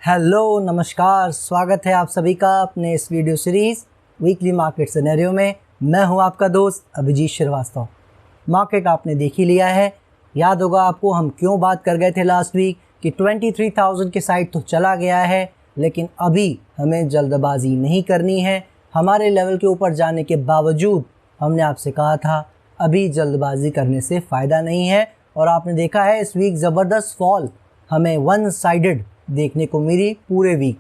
Hello नमस्कार, स्वागत है आप सभी का अपने इस video series weekly market scenario में। मैं हूं आपका दोस्त अभिजीत श्रीवास्तव। मार्केट आपने देख ही लिया है। याद होगा आपको हम क्यों बात कर गए थे लास्ट वीक कि 23,000 के साइड तो चला गया है, लेकिन अभी हमें जल्दबाजी नहीं करनी है। हमारे लेवल के ऊपर जाने के बावजूद हमने आपसे कहा था अभी जल्दबाजी करने से फ़ायदा नहीं है। और आपने देखा है इस वीक ज़बरदस्त फॉल हमें वन साइडेड देखने को मिली पूरे वीक।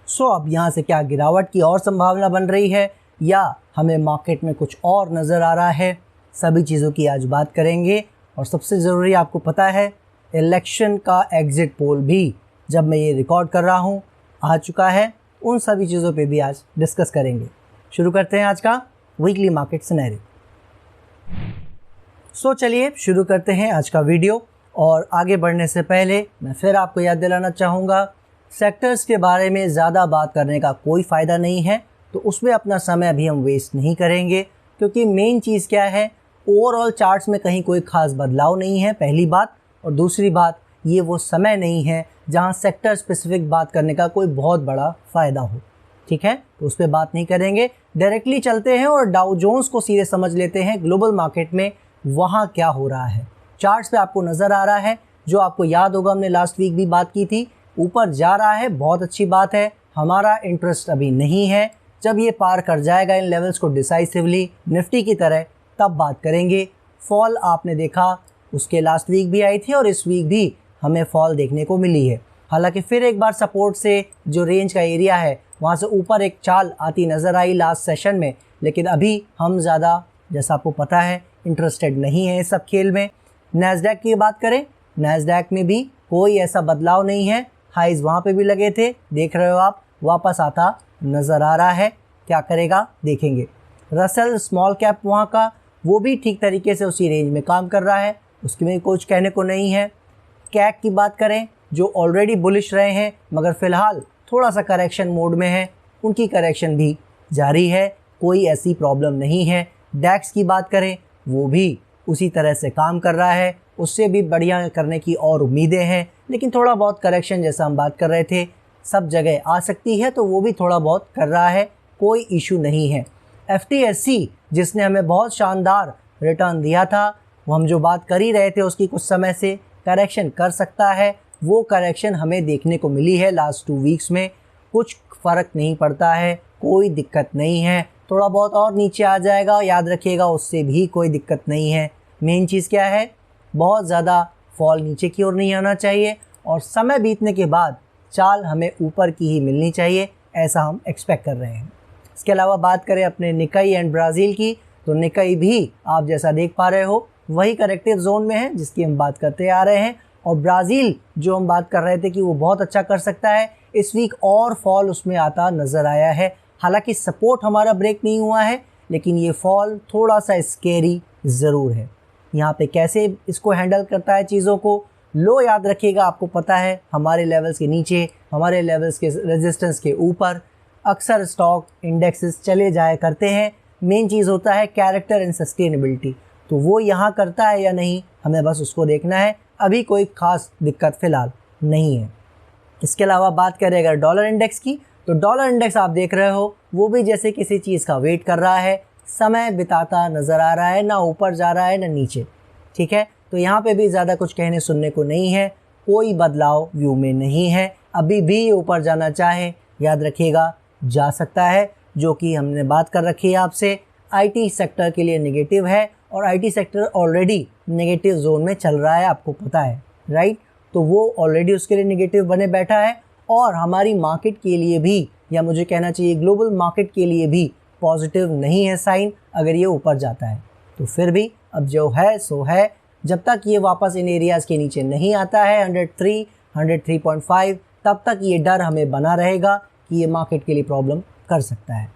सो अब यहाँ से क्या गिरावट की और संभावना बन रही है या हमें मार्केट में कुछ और नज़र आ रहा है, सभी चीज़ों की आज बात करेंगे। और सबसे ज़रूरी आपको पता है इलेक्शन का एग्ज़िट पोल भी जब मैं ये रिकॉर्ड कर रहा हूँ आ चुका है। उन सभी चीज़ों पे भी आज डिस्कस करेंगे। शुरू करते हैं आज का वीकली मार्केट सिनेरियो। सो चलिए शुरू करते हैं आज का वीडियो। और आगे बढ़ने से पहले मैं फिर आपको याद दिलाना चाहूँगा सेक्टर्स के बारे में ज़्यादा बात करने का कोई फ़ायदा नहीं है, तो उसमें अपना समय अभी हम वेस्ट नहीं करेंगे। क्योंकि मेन चीज़ क्या है, ओवरऑल चार्ट्स में कहीं कोई ख़ास बदलाव नहीं है, पहली बात। और दूसरी बात, ये वो समय नहीं है जहाँ सेक्टर स्पेसिफिक बात करने का कोई बहुत बड़ा फ़ायदा हो। ठीक है, तो उस पर बात नहीं करेंगे, डायरेक्टली चलते हैं और डाउ जोन्स को सीधे समझ लेते हैं ग्लोबल मार्केट में वहाँ क्या हो रहा है। चार्ट्स पे आपको नज़र आ रहा है, जो आपको याद होगा हमने लास्ट वीक भी बात की थी, ऊपर जा रहा है, बहुत अच्छी बात है। हमारा इंटरेस्ट अभी नहीं है, जब ये पार कर जाएगा इन लेवल्स को डिसाइसिवली निफ्टी की तरह, तब बात करेंगे। फॉल आपने देखा उसके लास्ट वीक भी आई थी और इस वीक भी हमें फॉल देखने को मिली है। हालांकि फिर एक बार सपोर्ट से जो रेंज का एरिया है वहाँ से ऊपर एक चाल आती नज़र आई लास्ट सेशन में, लेकिन अभी हम ज़्यादा, जैसा आपको पता है, इंटरेस्टेड नहीं है इस सब खेल में। नैस्डैक की बात करें, नैस्डैक में भी कोई ऐसा बदलाव नहीं है। हाइज वहाँ पे भी लगे थे, देख रहे हो आप, वापस आता नज़र आ रहा है। क्या करेगा देखेंगे। रसेल स्मॉल कैप वहाँ का, वो भी ठीक तरीके से उसी रेंज में काम कर रहा है, उसकी में कुछ कहने को नहीं है। कैक की बात करें, जो ऑलरेडी बुलिश रहे हैं मगर फ़िलहाल थोड़ा सा करेक्शन मोड में है, उनकी करेक्शन भी जारी है, कोई ऐसी प्रॉब्लम नहीं है। डैक्स की बात करें, वो भी उसी तरह से काम कर रहा है, उससे भी बढ़िया करने की और उम्मीदें हैं, लेकिन थोड़ा बहुत करेक्शन जैसा हम बात कर रहे थे सब जगह आ सकती है, तो वो भी थोड़ा बहुत कर रहा है, कोई इशू नहीं है। FTSE जिसने हमें बहुत शानदार रिटर्न दिया था, वो हम जो बात कर ही रहे थे उसकी कुछ समय से, करेक्शन कर सकता है, वो करेक्शन हमें देखने को मिली है लास्ट 2 वीक्स में। कुछ फ़र्क नहीं पड़ता है, कोई दिक्कत नहीं है, थोड़ा बहुत और नीचे आ जाएगा, याद रखिएगा, उससे भी कोई दिक्कत नहीं है। मेन चीज़ क्या है, बहुत ज़्यादा फॉल नीचे की ओर नहीं आना चाहिए और समय बीतने के बाद चाल हमें ऊपर की ही मिलनी चाहिए, ऐसा हम एक्सपेक्ट कर रहे हैं। इसके अलावा बात करें अपने निकाई एंड ब्राज़ील की, तो निकाई भी आप जैसा देख पा रहे हो वही करेक्टिव जोन में है जिसकी हम बात करते आ रहे हैं। और ब्राज़ील जो हम बात कर रहे थे कि वो बहुत अच्छा कर सकता है, इस वीक और फॉल उसमें आता नज़र आया है। हालांकि सपोर्ट हमारा ब्रेक नहीं हुआ है, लेकिन ये फॉल थोड़ा सा स्केरी ज़रूर है। यहाँ पे कैसे इसको हैंडल करता है चीज़ों को, लो याद रखिएगा, आपको पता है हमारे लेवल्स के नीचे, हमारे लेवल्स के रेजिस्टेंस के ऊपर अक्सर स्टॉक इंडेक्सेस चले जाया करते हैं। मेन चीज़ होता है कैरेक्टर एंड सस्टेनेबिलिटी, तो वो यहाँ करता है या नहीं, हमें बस उसको देखना है। अभी कोई ख़ास दिक्कत फ़िलहाल नहीं है। इसके अलावा बात करें अगर डॉलर इंडेक्स की, तो डॉलर इंडेक्स आप देख रहे हो वो भी जैसे किसी चीज़ का वेट कर रहा है, समय बिताता नज़र आ रहा है, ना ऊपर जा रहा है ना नीचे। ठीक है, तो यहाँ पे भी ज़्यादा कुछ कहने सुनने को नहीं है, कोई बदलाव व्यू में नहीं है। अभी भी ऊपर जाना चाहे, याद रखिएगा, जा सकता है, जो कि हमने बात कर रखी है आपसे। IT सेक्टर के लिए नेगेटिव है और IT sector already negative zone में चल रहा है, आपको पता है, राइट। तो वो ऑलरेडी उसके लिए नेगेटिव बने बैठा है और हमारी मार्केट के लिए भी, या मुझे कहना चाहिए ग्लोबल मार्केट के लिए भी पॉजिटिव नहीं है साइन अगर ये ऊपर जाता है। तो फिर भी अब जो है सो है, जब तक ये वापस इन एरियाज़ के नीचे नहीं आता है 103, 103.5, तब तक ये डर हमें बना रहेगा कि ये मार्केट के लिए प्रॉब्लम कर सकता है।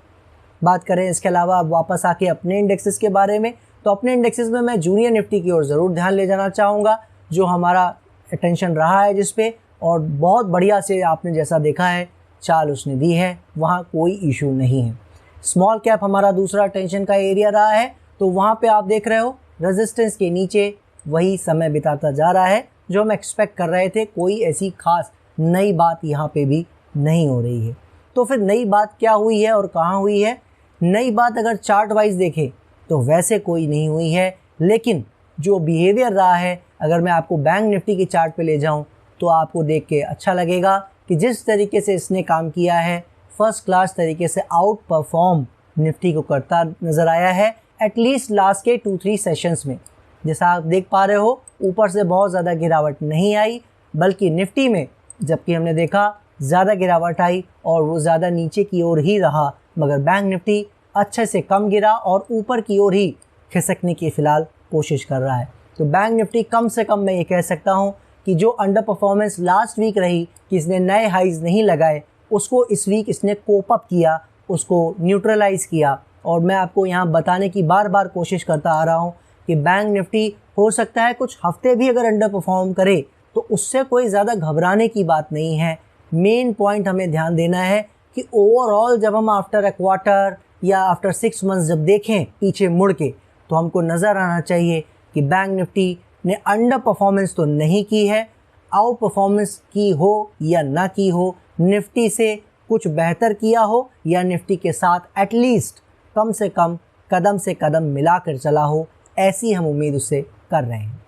बात करें इसके अलावा अब वापस आके अपने इंडेक्सेस के बारे में, तो अपने इंडेक्सेस में मैं जूनियर निफ्टी की ओर ज़रूर ध्यान ले जाना चाहूँगा, जो हमारा अटेंशन रहा है जिस पे, और बहुत बढ़िया से आपने जैसा देखा है चाल उसने दी है, वहाँ कोई इशू नहीं है। स्मॉल कैप हमारा दूसरा टेंशन का एरिया रहा है, तो वहाँ पे आप देख रहे हो रेजिस्टेंस के नीचे वही समय बिताता जा रहा है जो हम एक्सपेक्ट कर रहे थे। कोई ऐसी खास नई बात यहाँ पे भी नहीं हो रही है। तो फिर नई बात क्या हुई है और कहाँ हुई है? नई बात अगर चार्ट वाइज देखें तो वैसे कोई नहीं हुई है, लेकिन जो बिहेवियर रहा है, अगर मैं आपको बैंक निफ्टी के चार्ट पे ले जाऊं तो आपको देख के अच्छा लगेगा कि जिस तरीके से इसने काम किया है, फर्स्ट क्लास तरीके से आउट परफॉर्म निफ्टी को करता नज़र आया है एटलीस्ट लास्ट के 2-3 सेशंस में। जैसा आप देख पा रहे हो, ऊपर से बहुत ज़्यादा गिरावट नहीं आई, बल्कि निफ्टी में जबकि हमने देखा ज़्यादा गिरावट आई और वो ज़्यादा नीचे की ओर ही रहा, मगर बैंक निफ्टी अच्छे से कम गिरा और ऊपर की ओर ही खिसकने की फ़िलहाल कोशिश कर रहा है। तो बैंक निफ्टी कम से कम मैं ये कह सकता हूँ कि जो अंडर परफॉर्मेंस लास्ट वीक रही कि इसने नए हाइज नहीं लगाए, उसको इस वीक इसने कोप अप किया, उसको न्यूट्रलाइज़ किया। और मैं आपको यहाँ बताने की बार बार कोशिश करता आ रहा हूँ कि बैंक निफ्टी हो सकता है कुछ हफ्ते भी अगर अंडर परफॉर्म करे तो उससे कोई ज़्यादा घबराने की बात नहीं है। मेन पॉइंट हमें ध्यान देना है कि ओवरऑल जब हम आफ्टर अ क्वार्टर या आफ्टर 6 मंथ्स जब देखें पीछे मुड़ के, तो हमको नज़र आना चाहिए कि बैंक निफ्टी ने अंडर परफॉर्मेंस तो नहीं की है, आउट परफॉर्मेंस की हो या ना की हो, निफ्टी से कुछ बेहतर किया हो या निफ्टी के साथ एटलीस्ट कम से कम कदम से कदम मिलाकर चला हो, ऐसी हम उम्मीद उससे कर रहे हैं।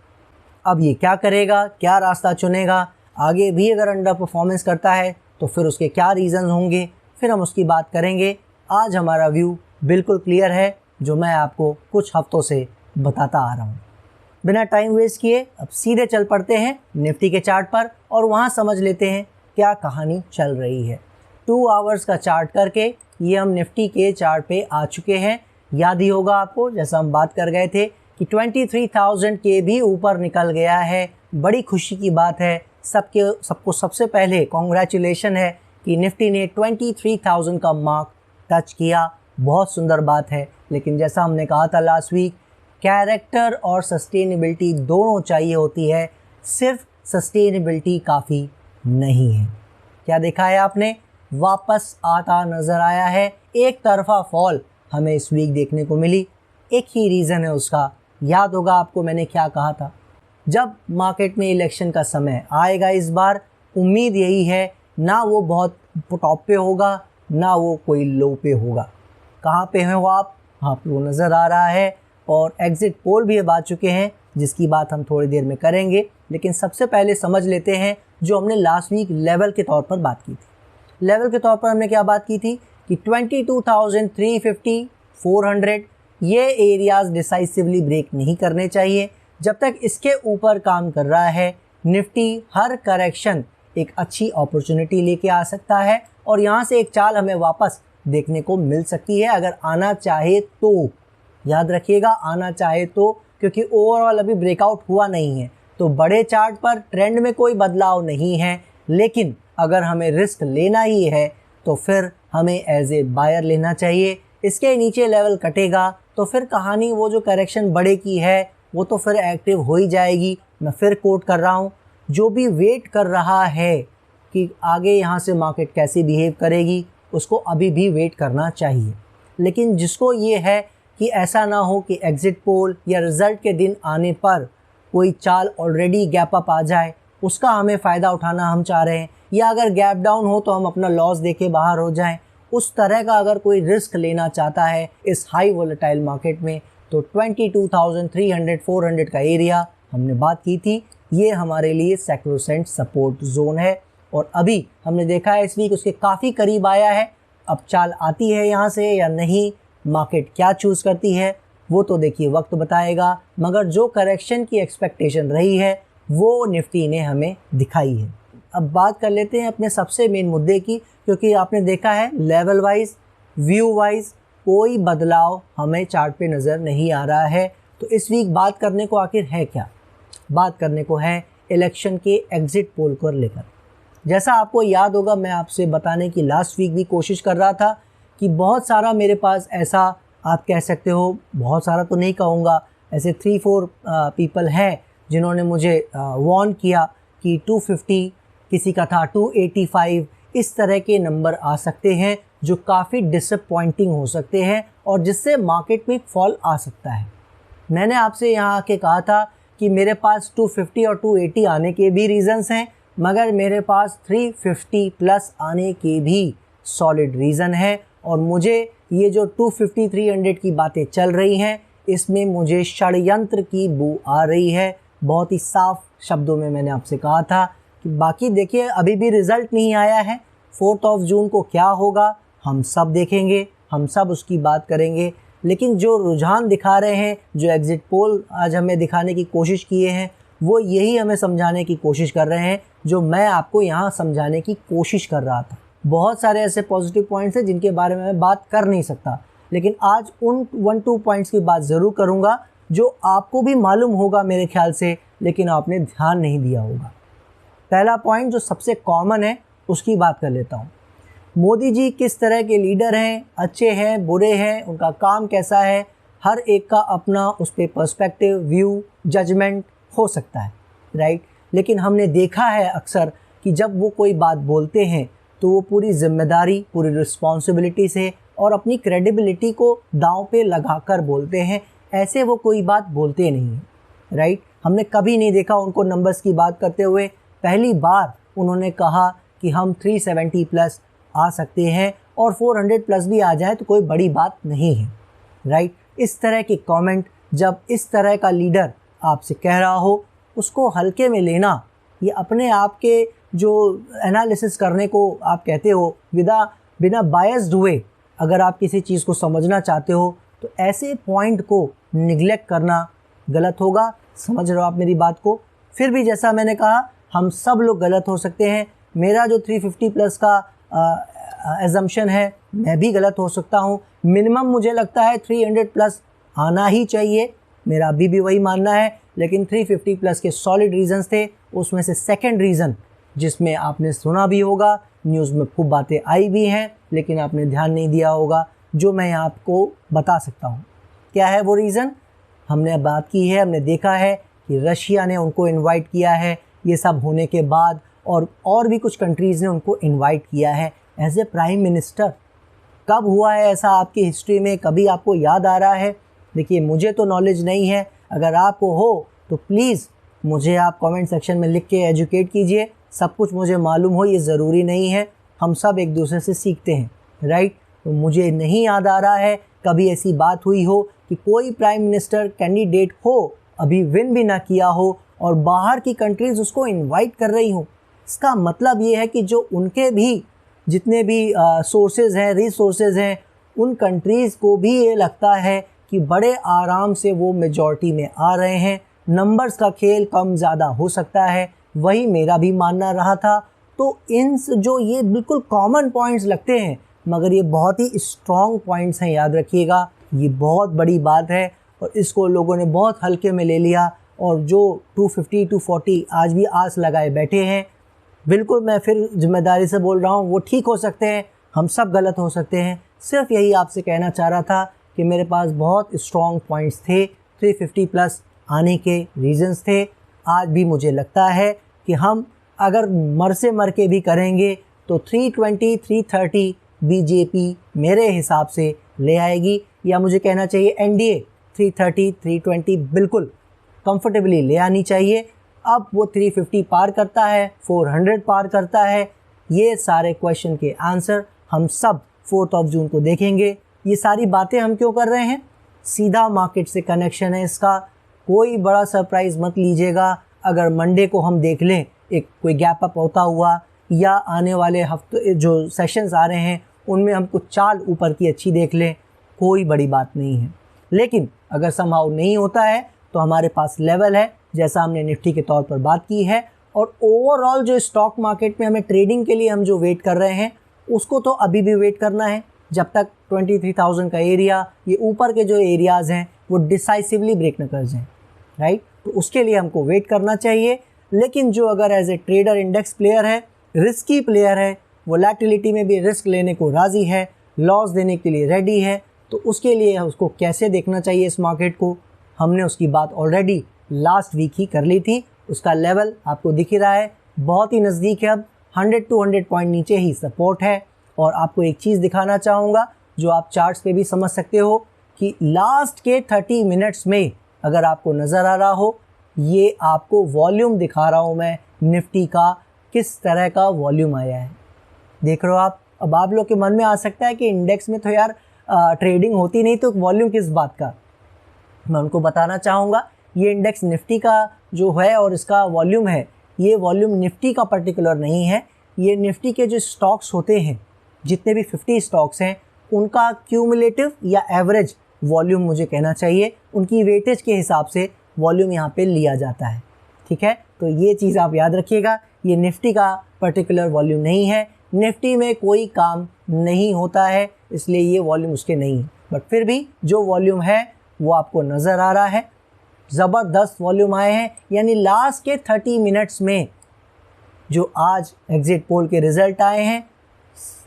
अब ये क्या करेगा, क्या रास्ता चुनेगा, आगे भी अगर अंडर परफॉर्मेंस करता है तो फिर उसके क्या रीज़न होंगे, फिर हम उसकी बात करेंगे। आज हमारा व्यू बिल्कुल क्लियर है जो मैं आपको कुछ हफ्तों से बताता आ रहा हूँ। बिना टाइम वेस्ट किए अब सीधे चल पड़ते हैं निफ्टी के चार्ट पर और वहाँ समझ लेते हैं क्या कहानी चल रही है। 2 आवर्स का चार्ट करके ये हम निफ्टी के चार्ट पे आ चुके हैं। याद ही होगा आपको, जैसा हम बात कर गए थे कि 23,000 के भी ऊपर निकल गया है। बड़ी खुशी की बात है, सबको सबसे पहले कॉन्ग्रेचुलेशन है कि निफ्टी ने 23,000 का मार्क टच किया। बहुत सुंदर बात है, लेकिन जैसा हमने कहा था लास्ट वीक, कैरेक्टर और सस्टेनेबिलिटी दोनों चाहिए होती है, सिर्फ सस्टेनेबिलिटी काफ़ी नहीं है। क्या देखा है आपने, वापस आता नज़र आया है। एक तरफा फॉल हमें इस वीक देखने को मिली। एक ही रीज़न है उसका, याद होगा आपको मैंने क्या कहा था, जब मार्केट में इलेक्शन का समय आएगा इस बार, उम्मीद यही है ना वो बहुत टॉप पे होगा ना वो कोई लो पे होगा। कहाँ पे हैं वो आपको नज़र आ रहा है। और एग्ज़िट पोल भी अब आ चुके हैं जिसकी बात हम थोड़ी देर में करेंगे, लेकिन सबसे पहले समझ लेते हैं जो हमने लास्ट वीक लेवल के तौर पर बात की थी। लेवल के तौर पर हमने क्या बात की थी कि 22,350, 400 ये एरियाज़ डिसाइसिवली ब्रेक नहीं करने चाहिए। जब तक इसके ऊपर काम कर रहा है, निफ्टी हर करेक्शन एक अच्छी अपॉर्चुनिटी लेके आ सकता है और यहाँ से एक चाल हमें वापस देखने को मिल सकती है अगर आना चाहे तो। याद रखिएगा, आना चाहे तो, क्योंकि ओवरऑल अभी ब्रेकआउट हुआ नहीं है तो बड़े चार्ट पर ट्रेंड में कोई बदलाव नहीं है। लेकिन अगर हमें रिस्क लेना ही है तो फिर हमें एज ए बायर लेना चाहिए। इसके नीचे लेवल कटेगा तो फिर कहानी वो जो करेक्शन बड़े की है वो तो फिर एक्टिव हो ही जाएगी। मैं फिर कोट कर रहा हूँ, जो भी वेट कर रहा है कि आगे यहाँ से मार्केट कैसे बिहेव करेगी, उसको अभी भी वेट करना चाहिए। लेकिन जिसको ये है कि ऐसा ना हो कि एग्ज़िट पोल या रिज़ल्ट के दिन आने पर कोई चाल ऑलरेडी गैप अप आ जाए, उसका हमें फ़ायदा उठाना हम चाह रहे हैं, या अगर गैप डाउन हो तो हम अपना लॉस देके बाहर हो जाएं, उस तरह का अगर कोई रिस्क लेना चाहता है इस हाई वोलेटाइल मार्केट में, तो 22,300, 400 का एरिया हमने बात की थी, ये हमारे लिए सैक्रोसेंट सपोर्ट जोन है। और अभी हमने देखा है इस वीक उसके काफ़ी करीब आया है। अब चाल आती है यहाँ से या नहीं, मार्केट क्या चूज़ करती है वो तो देखिए वक्त बताएगा, मगर जो करेक्शन की एक्सपेक्टेशन रही है वो निफ्टी ने हमें दिखाई है। अब बात कर लेते हैं अपने सबसे मेन मुद्दे की, क्योंकि आपने देखा है लेवल वाइज, व्यू वाइज कोई बदलाव हमें चार्ट पे नज़र नहीं आ रहा है। तो इस वीक बात करने को आखिर है क्या, बात करने को है इलेक्शन के एग्ज़िट पोल को लेकर। जैसा आपको याद होगा, मैं आपसे बताने की लास्ट वीक भी कोशिश कर रहा था कि बहुत सारा मेरे पास ऐसा, आप कह सकते हो बहुत सारा तो नहीं कहूँगा, ऐसे 3-4 पीपल हैं जिन्होंने मुझे वार्न किया कि 250, किसी का था 285, इस तरह के नंबर आ सकते हैं जो काफ़ी डिसअपॉइंटिंग हो सकते हैं और जिससे मार्केट में फॉल आ सकता है। मैंने आपसे यहाँ आके कहा था कि मेरे पास 250 और 280 आने के भी रीज़न्स हैं, मगर मेरे पास 350 प्लस आने के भी सॉलिड रीज़न है। और मुझे ये जो 250 300 की बातें चल रही हैं, इसमें मुझे षड्यंत्र की बू आ रही है। बहुत ही साफ शब्दों में मैंने आपसे कहा था कि बाकी देखिए अभी भी रिज़ल्ट नहीं आया है। 4 जून को क्या होगा हम सब देखेंगे, हम सब उसकी बात करेंगे। लेकिन जो रुझान दिखा रहे हैं, जो एग्ज़िट पोल आज हमें दिखाने की कोशिश किए हैं, वो यही हमें समझाने की कोशिश कर रहे हैं जो मैं आपको यहाँ समझाने की कोशिश कर रहा था। बहुत सारे ऐसे पॉजिटिव पॉइंट्स हैं जिनके बारे में मैं बात कर नहीं सकता, लेकिन आज उन 1-2 पॉइंट्स की बात ज़रूर करूँगा जो आपको भी मालूम होगा मेरे ख्याल से, लेकिन आपने ध्यान नहीं दिया होगा। पहला पॉइंट जो सबसे कॉमन है उसकी बात कर लेता हूँ। मोदी जी किस तरह के लीडर हैं, अच्छे हैं, बुरे हैं, उनका काम कैसा है, हर एक का अपना उस पर पर्सपेक्टिव, व्यू, जजमेंट हो सकता है, राइट। लेकिन हमने देखा है अक्सर कि जब वो कोई बात बोलते हैं तो वो पूरी जिम्मेदारी, पूरी रिस्पॉन्सिबिलिटी से और अपनी क्रेडिबिलिटी को दांव पे लगाकर बोलते हैं। ऐसे वो कोई बात बोलते नहीं हैं, राइट। हमने कभी नहीं देखा उनको नंबर्स की बात करते हुए। पहली बार उन्होंने कहा कि हम 370 प्लस आ सकते हैं और 400 प्लस भी आ जाए तो कोई बड़ी बात नहीं है, राइट। इस तरह के कमेंट जब इस तरह का लीडर आपसे कह रहा हो, उसको हल्के में लेना, ये अपने आप के जो एनालिसिस करने को आप कहते हो बिना बायस्ड हुए अगर आप किसी चीज़ को समझना चाहते हो तो ऐसे पॉइंट को निगलेक्ट करना गलत होगा। समझ रहे हो आप मेरी बात को। फिर भी जैसा मैंने कहा, हम सब लोग गलत हो सकते हैं। मेरा जो 350 प्लस का एजम्पशन है, मैं भी गलत हो सकता हूँ। मिनिमम मुझे लगता है 300 प्लस आना ही चाहिए, मेरा अभी भी वही मानना है। लेकिन 350 प्लस के सॉलिड रीजंस थे। उसमें से सेकंड रीज़न जिसमें आपने सुना भी होगा, न्यूज़ में खूब बातें आई भी हैं, लेकिन आपने ध्यान नहीं दिया होगा, जो मैं आपको बता सकता हूँ। क्या है वो रीज़न? हमने बात की है, हमने देखा है कि रशिया ने उनको इनवाइट किया है ये सब होने के बाद, और भी कुछ कंट्रीज़ ने उनको इनवाइट किया है एज ए प्राइम मिनिस्टर। कब हुआ है ऐसा आपकी हिस्ट्री में? कभी आपको याद आ रहा है? देखिए, मुझे तो नॉलेज नहीं है, अगर आपको हो तो प्लीज़ मुझे आप कमेंट सेक्शन में लिख के एजुकेट कीजिए। सब कुछ मुझे मालूम हो ये ज़रूरी नहीं है, हम सब एक दूसरे से सीखते हैं, राइट। तो मुझे नहीं याद आ रहा है कभी ऐसी बात हुई हो कि कोई प्राइम मिनिस्टर कैंडिडेट हो, अभी विन भी ना किया हो, और बाहर की कंट्रीज़ उसको इनवाइट कर रही हों। इसका मतलब ये है कि जो उनके भी जितने भी सोर्सेज हैं, रिसोर्सेज हैं, उन कंट्रीज़ को भी ये लगता है कि बड़े आराम से वो मेजॉरिटी में आ रहे हैं। नंबर्स का खेल कम ज़्यादा हो सकता है, वही मेरा भी मानना रहा था। तो इन जो ये बिल्कुल कॉमन पॉइंट्स लगते हैं, मगर ये बहुत ही स्ट्रॉन्ग पॉइंट्स हैं, याद रखिएगा। ये बहुत बड़ी बात है और इसको लोगों ने बहुत हल्के में ले लिया, और जो 250 240 आज भी आस लगाए बैठे हैं, बिल्कुल मैं फिर जिम्मेदारी से बोल रहा हूँ, वो ठीक हो सकते हैं, हम सब गलत हो सकते हैं। सिर्फ यही आपसे कहना चाह रहा था कि मेरे पास बहुत स्ट्रॉन्ग पॉइंट्स थे, 350 प्लस आने के रीजंस थे। आज भी मुझे लगता है कि हम अगर मर से मर के भी करेंगे तो 320 330 बीजेपी मेरे हिसाब से ले आएगी, या मुझे कहना चाहिए एनडीए 330 320 बिल्कुल कंफर्टेबली ले आनी चाहिए। अब वो 350 पार करता है, 400 पार करता है, ये सारे क्वेश्चन के आंसर हम सब 4 जून को देखेंगे। ये सारी बातें हम क्यों कर रहे हैं? सीधा मार्केट से कनेक्शन है इसका, कोई बड़ा सरप्राइज़ मत लीजिएगा अगर मंडे को हम देख लें एक कोई गैप अप होता हुआ, या आने वाले हफ्ते जो सेशंस आ रहे हैं उनमें हम कुछ चाल ऊपर की अच्छी देख लें, कोई बड़ी बात नहीं है। लेकिन अगर समहाउ नहीं होता है तो हमारे पास लेवल है, जैसा हमने निफ्टी के तौर पर बात की है, और ओवरऑल जो स्टॉक मार्केट में हमें ट्रेडिंग के लिए हम जो वेट कर रहे हैं उसको तो अभी भी वेट करना है, जब तक 23,000 का एरिया, ये ऊपर के जो एरियाज़ हैं वो डिसाइसिवली ब्रेक न कर जाएं, राइट। तो उसके लिए हमको वेट करना चाहिए। लेकिन जो अगर as a trader index player है, रिस्की प्लेयर है, वोलेटिलिटी में भी रिस्क लेने को राज़ी है, लॉस देने के लिए रेडी है, तो उसके लिए उसको कैसे देखना चाहिए इस मार्केट को, हमने उसकी बात ऑलरेडी लास्ट वीक ही कर ली थी। उसका लेवल आपको दिख ही रहा है, बहुत ही नज़दीक है। अब 100-200 पॉइंट नीचे ही सपोर्ट है। और आपको एक चीज़ दिखाना चाहूँगा जो आप चार्ट्स पे भी समझ सकते हो कि लास्ट के 30 मिनट्स में अगर आपको नज़र आ रहा हो, ये आपको वॉल्यूम दिखा रहा हूँ मैं निफ्टी का किस तरह का वॉल्यूम आया है। देख रहे हो आप। अब आप लोग के मन में आ सकता है कि इंडेक्स में तो यार ट्रेडिंग होती नहीं, तो वॉल्यूम किस बात का। मैं उनको बताना चाहूँगा ये इंडेक्स निफ्टी का जो है और इसका वॉल्यूम है, ये वॉल्यूम निफ्टी का पर्टिकुलर नहीं है, ये निफ्टी के जो स्टॉक्स होते हैं, जितने भी 50 स्टॉक्स हैं, उनका क्यूमुलेटिव या एवरेज वॉल्यूम मुझे कहना चाहिए, उनकी वेटेज के हिसाब से वॉल्यूम यहाँ पे लिया जाता है। ठीक है, तो ये चीज़ आप याद रखिएगा, ये निफ्टी का पर्टिकुलर वॉल्यूम नहीं है, निफ्टी में कोई काम नहीं होता है, इसलिए ये वॉल्यूम उसके नहीं है। बट फिर भी जो वॉल्यूम है वो आपको नज़र आ रहा है, ज़बरदस्त वॉल्यूम आए हैं। यानी लास्ट के 30 मिनट्स में जो आज एग्ज़िट पोल के रिज़ल्ट आए हैं,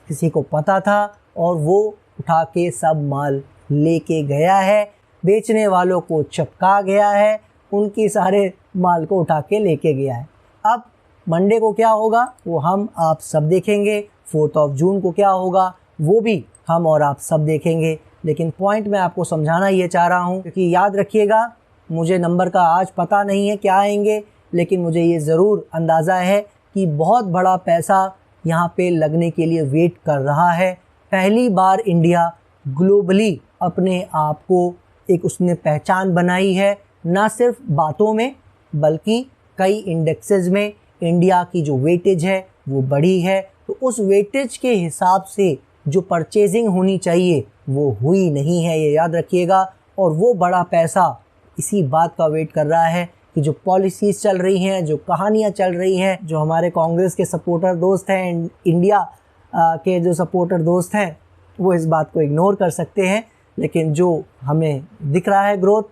किसी को पता था और वो उठा के सब माल लेके गया है, बेचने वालों को चपका गया है, उनकी सारे माल को उठा के लेके गया है। अब मंडे को क्या होगा वो हम आप सब देखेंगे, 4 जून को क्या होगा वो भी हम और आप सब देखेंगे। लेकिन पॉइंट मैं आपको समझाना ये चाह रहा हूँ, क्योंकि याद रखिएगा, मुझे नंबर का आज पता नहीं है क्या आएंगे, लेकिन मुझे ये ज़रूर अंदाज़ा है कि बहुत बड़ा पैसा यहाँ पे लगने के लिए वेट कर रहा है। पहली बार इंडिया ग्लोबली अपने आप को एक उसने पहचान बनाई है, ना सिर्फ बातों में बल्कि कई इंडेक्सेस में इंडिया की जो वेटेज है वो बढ़ी है। तो उस वेटेज के हिसाब से जो परचेजिंग होनी चाहिए वो हुई नहीं है, ये याद रखिएगा। और वो बड़ा पैसा इसी बात का वेट कर रहा है कि जो पॉलिसीज़ चल रही हैं, जो कहानियाँ चल रही हैं, जो हमारे कांग्रेस के सपोर्टर दोस्त हैं, इंडिया के जो सपोर्टर दोस्त हैं, वो इस बात को इग्नोर कर सकते हैं। लेकिन जो हमें दिख रहा है ग्रोथ,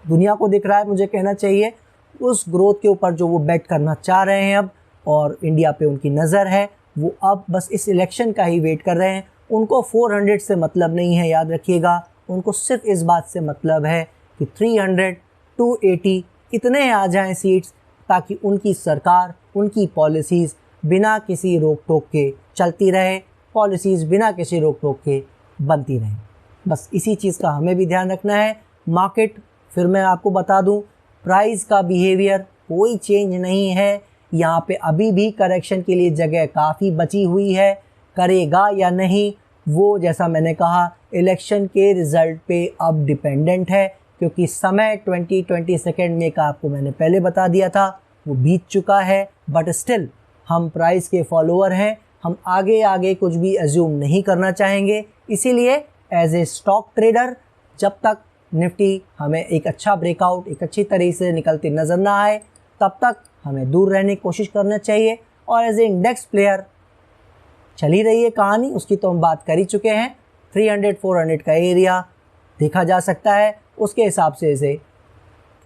दुनिया को दिख रहा है मुझे कहना चाहिए, उस ग्रोथ के ऊपर जो वो बेट करना चाह रहे हैं अब, और इंडिया पे उनकी नज़र है, वो अब बस इस इलेक्शन का ही वेट कर रहे हैं। उनको 400 से मतलब नहीं है, याद रखिएगा। उनको सिर्फ इस बात से मतलब है कि 300, 280 इतने आ जाएं सीट्स, ताकि उनकी सरकार, उनकी पॉलिसीज़ बिना किसी रोक टोक के चलती रहे, पॉलिसीज़ बिना किसी रोक टोक के बनती रहें। बस इसी चीज़ का हमें भी ध्यान रखना है। मार्केट, फिर मैं आपको बता दूं, प्राइस का बिहेवियर कोई चेंज नहीं है। यहाँ पे अभी भी करेक्शन के लिए जगह काफ़ी बची हुई है। करेगा या नहीं वो, जैसा मैंने कहा, इलेक्शन के रिज़ल्ट पे अब डिपेंडेंट है, क्योंकि समय 20 सेकेंड में का आपको मैंने पहले बता दिया था, वो बीत चुका है। बट स्टिल हम प्राइस के फॉलोअर हैं, हम आगे आगे कुछ भी एज्यूम नहीं करना चाहेंगे। इसीलिए एज ए स्टॉक ट्रेडर, जब तक निफ्टी हमें एक अच्छा ब्रेकआउट, एक अच्छी तरीके से निकलती नज़र ना आए, तब तक हमें दूर रहने की कोशिश करना चाहिए। और एज ए इंडेक्स प्लेयर चल ही रही है कहानी, उसकी तो हम बात कर ही चुके हैं। 300-400 का एरिया देखा जा सकता है, उसके हिसाब से इसे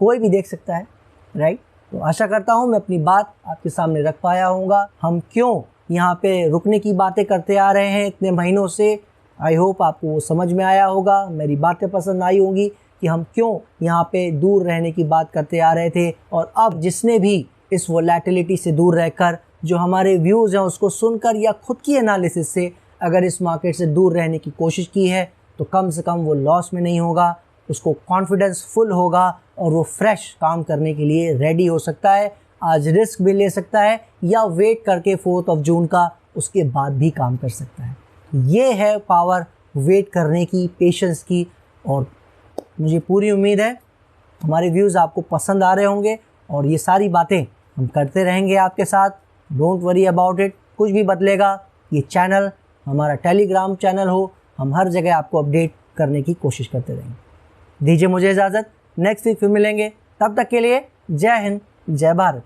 कोई भी देख सकता है, राइट। तो आशा करता हूँ मैं अपनी बात आपके सामने रख पाया होऊंगा। हम क्यों यहाँ पे रुकने की बातें करते आ रहे हैं इतने महीनों से, आई होप आपको वो समझ में आया होगा, मेरी बातें पसंद आई होंगी कि हम क्यों यहाँ पे दूर रहने की बात करते आ रहे थे। और अब जिसने भी इस वोलेटिलिटी से दूर रहकर जो हमारे व्यूज़ हैं उसको सुनकर या खुद की एनालिसिस से अगर इस मार्केट से दूर रहने की कोशिश की है, तो कम से कम वो लॉस में नहीं होगा, उसको कॉन्फिडेंस फुल होगा और वो फ्रेश काम करने के लिए रेडी हो सकता है। आज रिस्क भी ले सकता है या वेट करके 4 जून का उसके बाद भी काम कर सकता है। ये है पावर वेट करने की, पेशेंस की। और मुझे पूरी उम्मीद है हमारे व्यूज़ आपको पसंद आ रहे होंगे और ये सारी बातें हम करते रहेंगे आपके साथ। डोंट वरी अबाउट इट, कुछ भी बदलेगा, ये चैनल हमारा टेलीग्राम चैनल हो, हम हर जगह आपको अपडेट करने की कोशिश करते रहेंगे। दीजिए मुझे इजाज़त, नेक्स्ट वीक फिर मिलेंगे, तब तक के लिए जय हिंद, जय भारत।